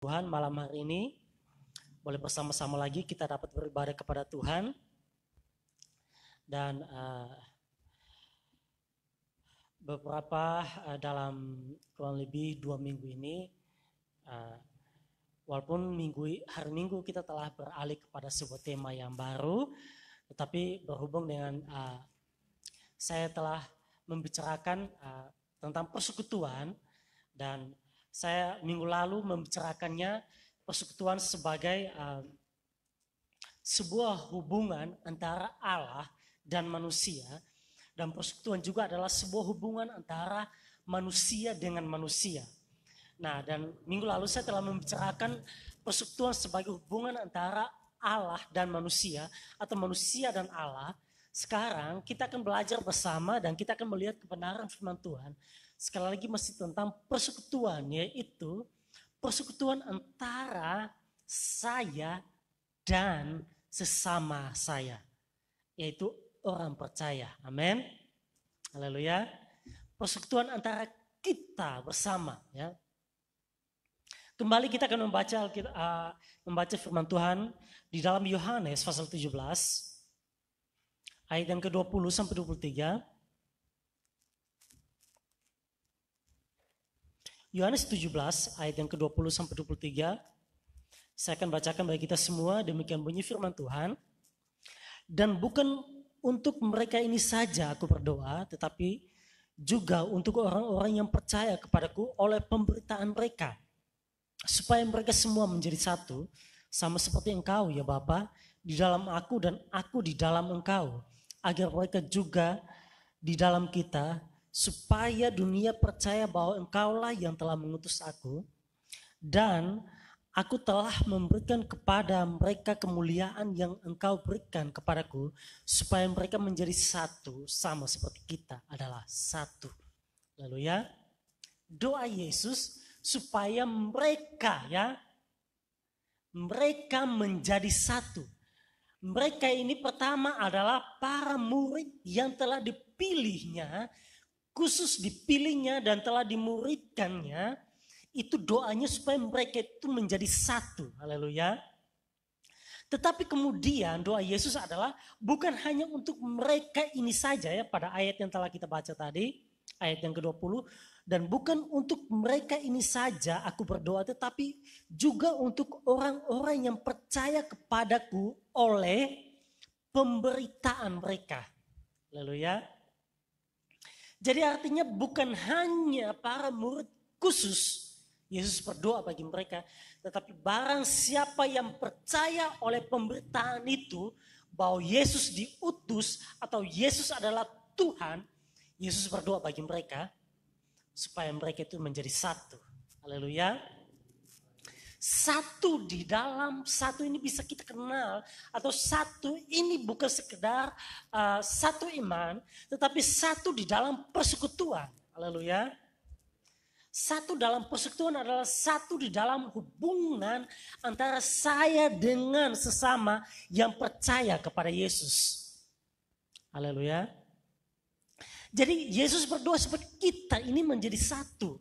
Tuhan malam hari ini. Boleh bersama-sama lagi kita dapat beribadah kepada Tuhan. Dan beberapa dalam kurang lebih 2 minggu ini, walaupun hari Minggu kita telah beralih kepada sebuah tema yang baru, tetapi berhubung dengan saya telah membicarakan tentang persekutuan, dan saya minggu lalu membicarakannya persekutuan sebagai sebuah hubungan antara Allah dan manusia, dan persekutuan juga adalah sebuah hubungan antara manusia dengan manusia. Nah, dan minggu lalu saya telah membicarakan persekutuan sebagai hubungan antara Allah dan manusia atau manusia dan Allah. Sekarang kita akan belajar bersama dan kita akan melihat kebenaran firman Tuhan. Sekali lagi masih tentang persekutuan, yaitu persekutuan antara saya dan sesama saya, yaitu orang percaya. Amin. Haleluya. Persekutuan antara kita bersama, ya. Kembali kita akan membaca firman Tuhan di dalam Yohanes pasal 17 ayat yang ke-20 sampai 23. Yohanes 17 ayat yang ke-20 sampai 23. Saya akan bacakan bagi kita semua, demikian bunyi firman Tuhan. Dan bukan untuk mereka ini saja aku berdoa, tetapi juga untuk orang-orang yang percaya kepadaku oleh pemberitaan mereka, supaya mereka semua menjadi satu, sama seperti Engkau ya Bapa, di dalam aku dan aku di dalam Engkau, agar mereka juga di dalam kita, supaya dunia percaya bahwa Engkaulah yang telah mengutus aku, dan aku telah memberikan kepada mereka kemuliaan yang Engkau berikan kepadaku, supaya mereka menjadi satu, sama seperti kita adalah satu. Lalu ya, doa Yesus supaya mereka menjadi satu. Mereka ini pertama adalah para murid yang telah dipilihnya, khusus dipilihnya dan telah dimuridkannya. Itu doanya supaya mereka itu menjadi satu. Haleluya. Tetapi kemudian doa Yesus adalah bukan hanya untuk mereka ini saja, ya, pada ayat yang telah kita baca tadi, ayat yang ke-20. Dan bukan untuk mereka ini saja aku berdoa, tetapi juga untuk orang-orang yang percaya kepadaku oleh pemberitaan mereka. Haleluya. Jadi artinya bukan hanya para murid khusus Yesus berdoa bagi mereka, tetapi barang siapa yang percaya oleh pemberitaan itu bahwa Yesus diutus atau Yesus adalah Tuhan, Yesus berdoa bagi mereka supaya mereka itu menjadi satu. Haleluya. Satu di dalam satu ini bisa kita kenal, atau satu ini bukan sekedar satu iman, tetapi satu di dalam persekutuan. Haleluya. Satu dalam persekutuan adalah satu di dalam hubungan antara saya dengan sesama yang percaya kepada Yesus. Haleluya. Jadi Yesus berdoa supaya kita ini menjadi satu.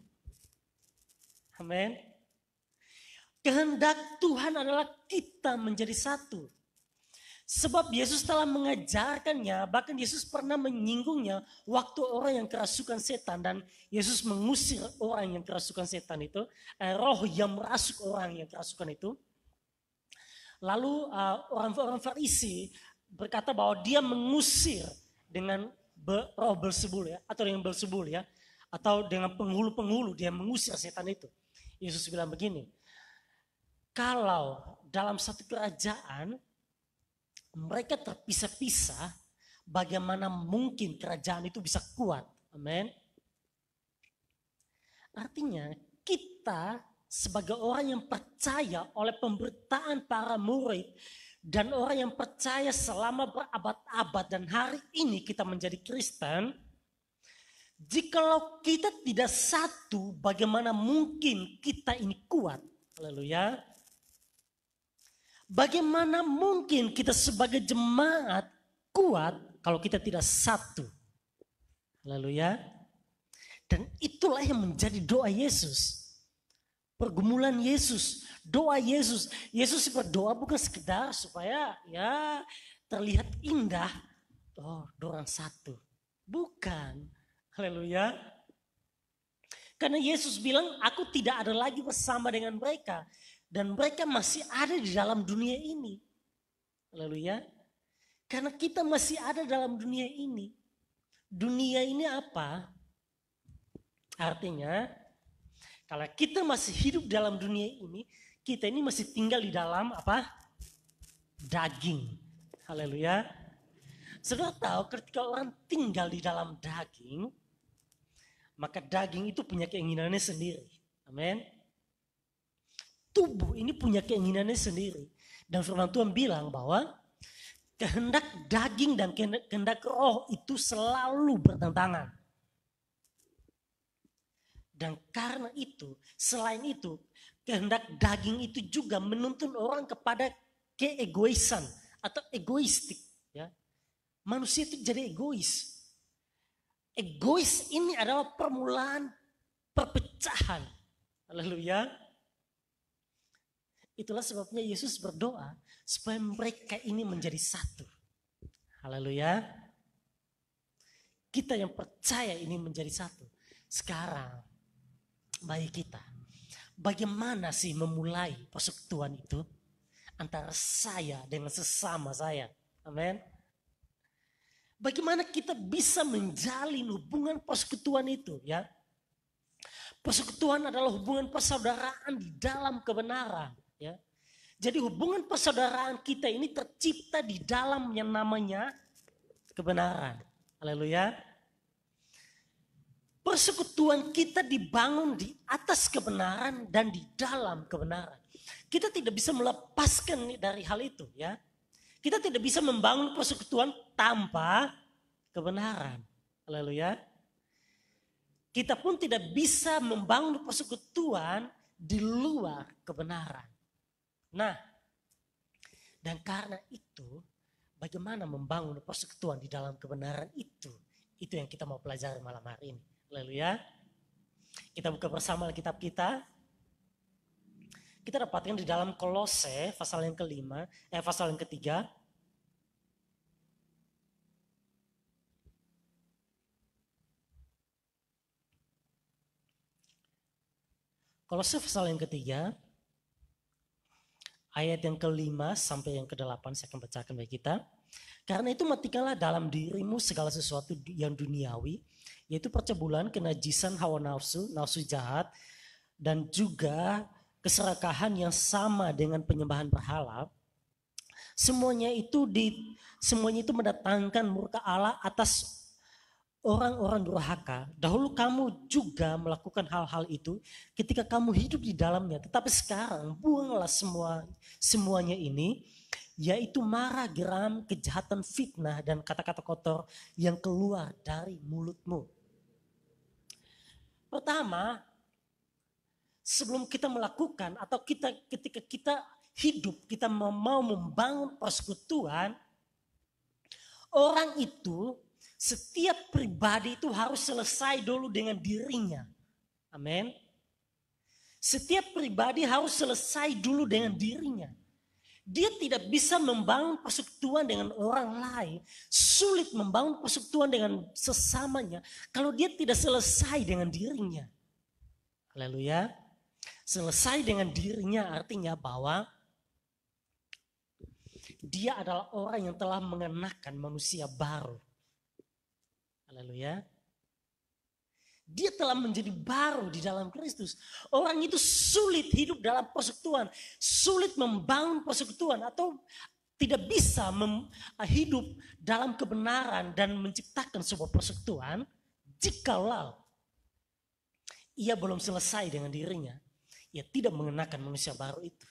Amin. Kehendak Tuhan adalah kita menjadi satu. Sebab Yesus telah mengajarkannya, bahkan Yesus pernah menyinggungnya waktu orang yang kerasukan setan, dan Yesus mengusir orang yang kerasukan setan itu, roh yang merasuk orang yang kerasukan itu. Lalu orang-orang Farisi berkata bahwa dia mengusir dengan roh Beelzebul, ya, atau dengan Beelzebul, ya, atau dengan penghulu-penghulu dia mengusir setan itu. Yesus bilang begini, kalau dalam satu kerajaan mereka terpisah-pisah, bagaimana mungkin kerajaan itu bisa kuat? Amin. Artinya kita sebagai orang yang percaya oleh pemberitaan para murid dan orang yang percaya selama berabad-abad dan hari ini kita menjadi Kristen, jikalau kita tidak satu, bagaimana mungkin kita ini kuat? Haleluya. Bagaimana mungkin kita sebagai jemaat kuat kalau kita tidak satu? Haleluya. Dan itulah yang menjadi doa Yesus. Pergumulan Yesus Doa Yesus. Yesus berdoa bukan sekedar supaya ya terlihat indah. Oh, dorang satu. Bukan. Haleluya. Karena Yesus bilang, aku tidak ada lagi bersama dengan mereka. Dan mereka masih ada di dalam dunia ini. Haleluya. Karena kita masih ada dalam dunia ini. Dunia ini apa? Artinya, kalau kita masih hidup dalam dunia ini, kita ini masih tinggal di dalam apa? Daging. Haleluya. Saudara tahu ketika orang tinggal di dalam daging, maka daging itu punya keinginannya sendiri. Amin. Tubuh ini punya keinginannya sendiri. Dan firman Tuhan bilang bahwa kehendak daging dan kehendak roh itu selalu bertentangan. Dan karena itu, selain itu, kehendak daging itu juga menuntun orang kepada keegoisan atau egoistik. Ya. Manusia itu jadi egois. Egois ini adalah permulaan perpecahan. Haleluya. Itulah sebabnya Yesus berdoa supaya mereka ini menjadi satu. Haleluya. Kita yang percaya ini menjadi satu. Sekarang bagi kita, bagaimana sih memulai persekutuan itu antara saya dengan sesama saya? Amin. Bagaimana kita bisa menjalin hubungan persekutuan itu, ya? Persekutuan adalah hubungan persaudaraan di dalam kebenaran, ya. Jadi hubungan persaudaraan kita ini tercipta di dalam yang namanya kebenaran. Haleluya. Persekutuan kita dibangun di atas kebenaran dan di dalam kebenaran. Kita tidak bisa melepaskan dari hal itu, ya. Kita tidak bisa membangun persekutuan tanpa kebenaran. Haleluya. Kita pun tidak bisa membangun persekutuan di luar kebenaran. Nah, dan karena itu, bagaimana membangun persekutuan di dalam kebenaran itu? Itu yang kita mau pelajari malam hari ini. Haleluya. Kita buka bersama kitab kita. Kita dapatkan di dalam Kolose pasal yang pasal yang ketiga. Kolose pasal yang ketiga, ayat yang ke-5 sampai yang ke-8 saya akan bacakan bagi kita. Karena itu matikanlah dalam dirimu segala sesuatu yang duniawi, yaitu percabulan, kenajisan, hawa nafsu, nafsu jahat, dan juga keserakahan yang sama dengan penyembahan berhala. Semuanya itu mendatangkan murka Allah atas orang-orang durhaka. Dahulu kamu juga melakukan hal-hal itu ketika kamu hidup di dalamnya. Tetapi sekarang buanglah semuanya ini, yaitu marah, geram, kejahatan, fitnah, dan kata-kata kotor yang keluar dari mulutmu. Pertama, sebelum kita melakukan atau ketika kita hidup, kita mau membangun persekutuan, orang itu, setiap pribadi itu harus selesai dulu dengan dirinya. Amin. Setiap pribadi harus selesai dulu dengan dirinya. Dia tidak bisa membangun persekutuan dengan orang lain. Sulit membangun persekutuan dengan sesamanya kalau dia tidak selesai dengan dirinya. Haleluya. Selesai dengan dirinya artinya bahwa dia adalah orang yang telah mengenakan manusia baru. Haleluya. Dia telah menjadi baru di dalam Kristus. Orang itu sulit hidup dalam persekutuan. Sulit membangun persekutuan atau tidak bisa hidup dalam kebenaran dan menciptakan sebuah persekutuan jikalau ia belum selesai dengan dirinya. Ia tidak mengenakan manusia baru itu.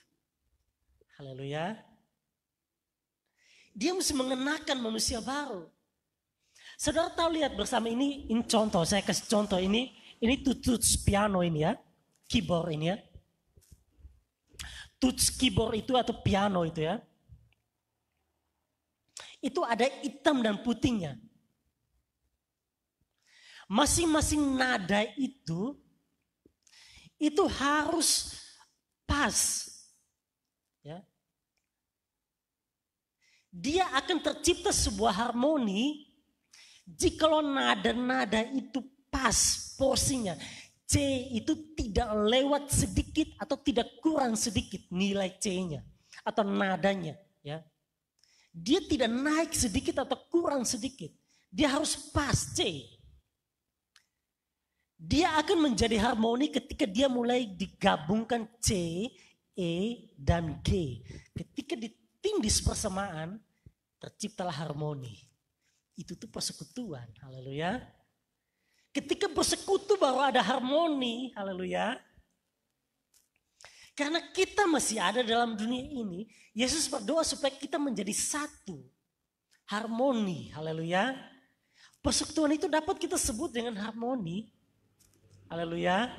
Haleluya. Dia mesti mengenakan manusia baru. Saudara tahu, lihat bersama ini contoh, saya kasih contoh ini tuts piano ini ya, keyboard ini ya. Tuts keyboard itu atau piano itu ya. Itu ada hitam dan putihnya. Masing-masing nada itu harus pas Ya. Dia akan tercipta sebuah harmoni jikalau nada-nada itu pas porsinya. C itu tidak lewat sedikit atau tidak kurang sedikit nilai C-nya atau nadanya. Ya. Dia tidak naik sedikit atau kurang sedikit. Dia harus pas C. Dia akan menjadi harmoni ketika dia mulai digabungkan C, E, dan G. Ketika ditindis bersamaan, terciptalah harmoni. Itu tuh persekutuan, haleluya. Ketika bersekutu baru ada harmoni, haleluya. Karena kita masih ada dalam dunia ini, Yesus berdoa supaya kita menjadi satu. Harmoni, haleluya. Persekutuan itu dapat kita sebut dengan harmoni. Haleluya.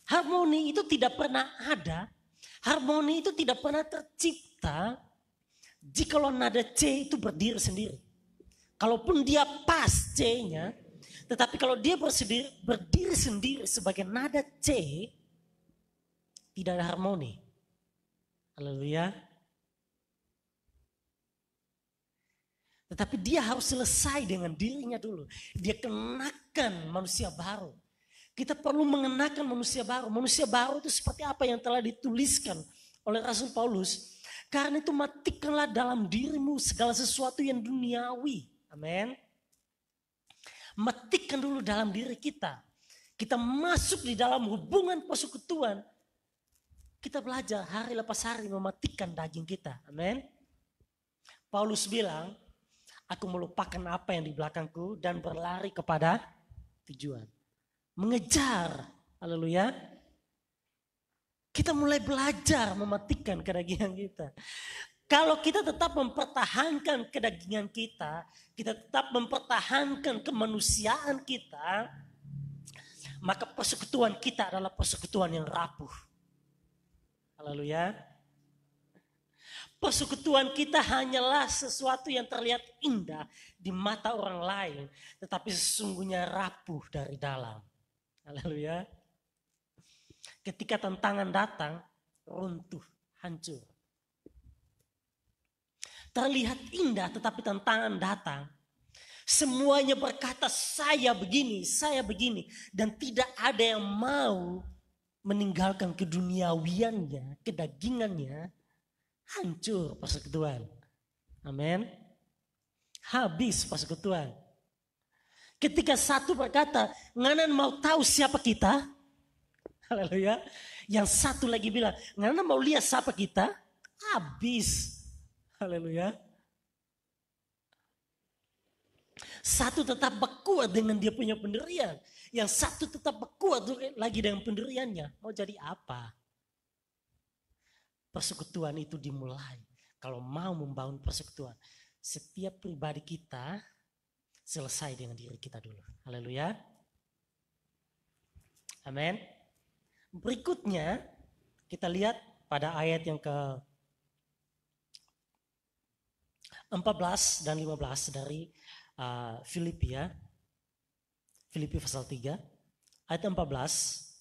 Harmoni itu tidak pernah ada. Harmoni itu tidak pernah tercipta jikalau nada C itu berdiri sendiri. Kalaupun dia pas C-nya, tetapi kalau dia berdiri sendiri sebagai nada C, tidak ada harmoni. Haleluya. Tetapi dia harus selesai dengan dirinya dulu. Dia kenakan manusia baru. Kita perlu mengenakan manusia baru. Manusia baru itu seperti apa yang telah dituliskan oleh Rasul Paulus. Karena itu matikanlah dalam dirimu segala sesuatu yang duniawi. Amin. Matikan dulu dalam diri kita. Kita masuk di dalam hubungan persekutuan. Kita belajar hari lepas hari mematikan daging kita. Amin. Paulus bilang, aku melupakan apa yang di belakangku dan berlari kepada tujuan. Mengejar. Haleluya. Kita mulai belajar mematikan kedagingan kita. Kalau kita tetap mempertahankan kedagingan kita tetap mempertahankan kemanusiaan kita, maka persekutuan kita adalah persekutuan yang rapuh. Haleluya. Persekutuan kita hanyalah sesuatu yang terlihat indah di mata orang lain, tetapi sesungguhnya rapuh dari dalam. Haleluya. Ketika tantangan datang, runtuh, hancur. Terlihat indah tetapi tantangan datang. Semuanya berkata saya begini. Dan tidak ada yang mau meninggalkan keduniawiannya, kedagingannya. Hancur persekutuan. Amin. Habis persekutuan. Ketika satu berkata, nganan mau tahu siapa kita? Haleluya. Yang satu lagi bilang, nganan mau lihat siapa kita? Habis. Haleluya. Satu tetap berkuat dengan dia punya pendirian. Yang satu tetap berkuat lagi dengan pendiriannya. Mau jadi apa? Persekutuan itu dimulai. Kalau mau membangun persekutuan, setiap pribadi kita selesai dengan diri kita dulu. Haleluya. Amin. Berikutnya kita lihat pada ayat yang ke 14 dan 15 dari Filipi ya. Filipi pasal 3 ayat 14.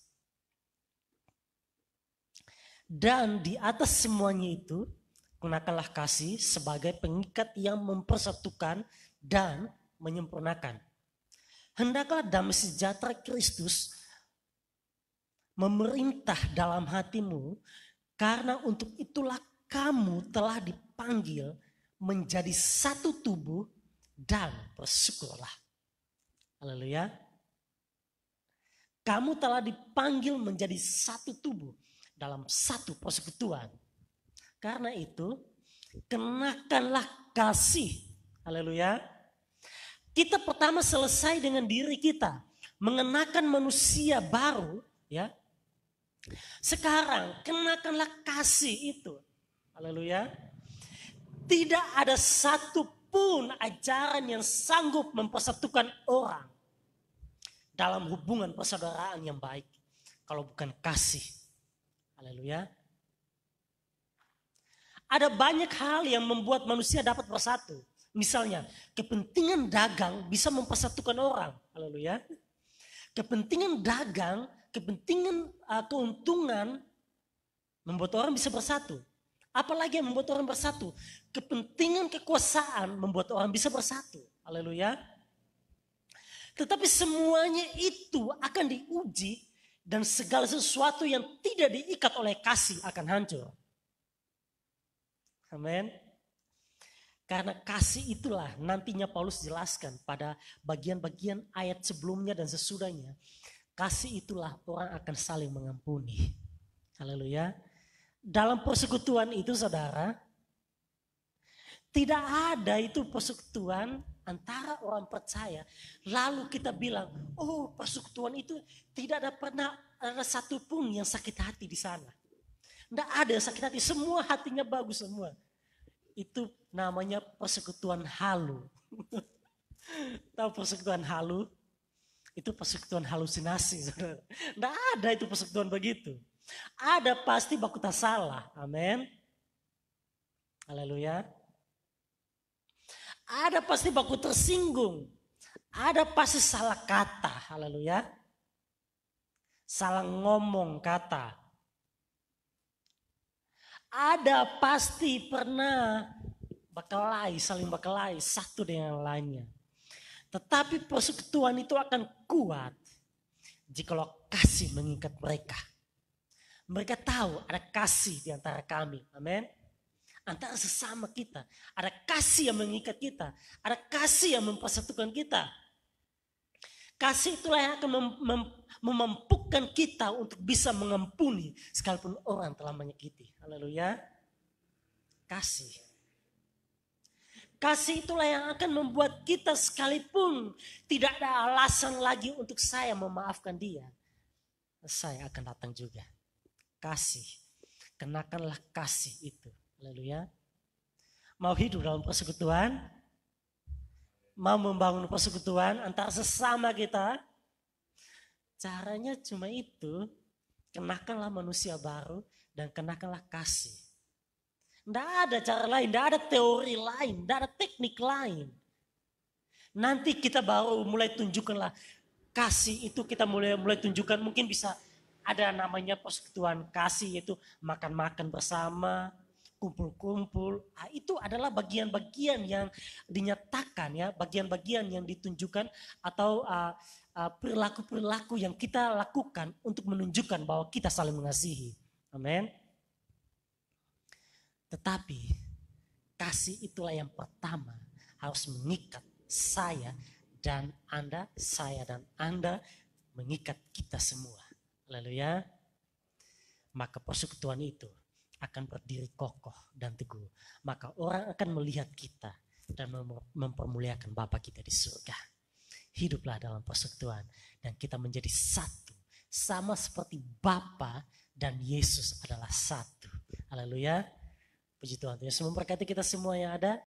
Dan di atas semuanya itu gunakanlah kasih sebagai pengikat yang mempersatukan dan menyempurnakan. Hendaklah damai sejahtera Kristus memerintah dalam hatimu, karena untuk itulah kamu telah dipanggil menjadi satu tubuh dan bersyukurlah. Haleluya. Kamu telah dipanggil menjadi satu tubuh dalam satu persekutuan. Karena itu, kenakanlah kasih. Haleluya. Kita pertama selesai dengan diri kita, mengenakan manusia baru, ya. Sekarang kenakanlah kasih itu. Haleluya. Tidak ada satupun ajaran yang sanggup mempersatukan orang dalam hubungan persaudaraan yang baik kalau bukan kasih. Haleluya. Ada banyak hal yang membuat manusia dapat bersatu. Misalnya, kepentingan dagang bisa mempersatukan orang. Haleluya. Kepentingan dagang, kepentingan keuntungan Membuat orang bisa bersatu. Apalagi yang membuat orang bersatu? Kepentingan kekuasaan membuat orang bisa bersatu. Haleluya. Tetapi semuanya itu akan diuji dan segala sesuatu yang tidak diikat oleh kasih akan hancur. Amin. Karena kasih itulah nantinya Paulus jelaskan pada bagian-bagian ayat sebelumnya dan sesudahnya. Kasih itulah orang akan saling mengampuni. Haleluya. Dalam persekutuan itu saudara, tidak ada itu persekutuan antara orang percaya. Lalu kita bilang, oh persekutuan itu tidak ada pernah ada satupun yang sakit hati di sana. Tidak ada yang sakit hati, semua hatinya bagus semua. Itu namanya persekutuan halu. Tahu persekutuan halu? Itu persekutuan halusinasi. Saudara. Tidak ada itu persekutuan begitu. Ada pasti baku tak salah. Amin. Haleluya. Ada pasti baku tersinggung. Ada pasti salah kata. Haleluya. Salah ngomong kata. Ada pasti pernah berkelahi, saling berkelahi satu dengan yang lainnya. Tetapi persekutuan itu akan kuat jikalau kasih mengikat mereka. Mereka tahu ada kasih di antara kami. Amin. Antara sesama kita. Ada kasih yang mengikat kita. Ada kasih yang mempersatukan kita. Kasih itulah yang akan memampukan kita untuk bisa mengampuni sekalipun orang telah menyakiti. Haleluya. Kasih. Kasih itulah yang akan membuat kita sekalipun tidak ada alasan lagi untuk saya memaafkan dia. Saya akan datang juga. Kasih. Kenakanlah kasih itu. Haleluya. Mau hidup dalam persekutuan? Mau membangun persekutuan antara sesama kita? Caranya cuma itu. Kenakanlah manusia baru dan kenakanlah kasih. Tidak ada cara lain, tidak ada teori lain, tidak ada teknik lain. Nanti kita baru mulai tunjukkanlah kasih itu, kita mulai tunjukkan, mungkin bisa ada namanya persekutuan kasih, yaitu makan-makan bersama, kumpul-kumpul. Nah, itu adalah bagian-bagian yang dinyatakan ya, bagian-bagian yang ditunjukkan atau perilaku-perilaku yang kita lakukan untuk menunjukkan bahwa kita saling mengasihi. Amin. Tetapi kasih itulah yang pertama harus mengikat saya dan Anda, saya dan Anda, mengikat kita semua. Haleluya. Maka persekutuan itu akan berdiri kokoh dan teguh. Maka orang akan melihat kita dan mempermuliakan Bapa kita di surga. Hiduplah dalam persekutuan dan kita menjadi satu. Sama seperti Bapa dan Yesus adalah satu. Haleluya. Puji Tuhan. Yesus memberkati kita semua yang ada.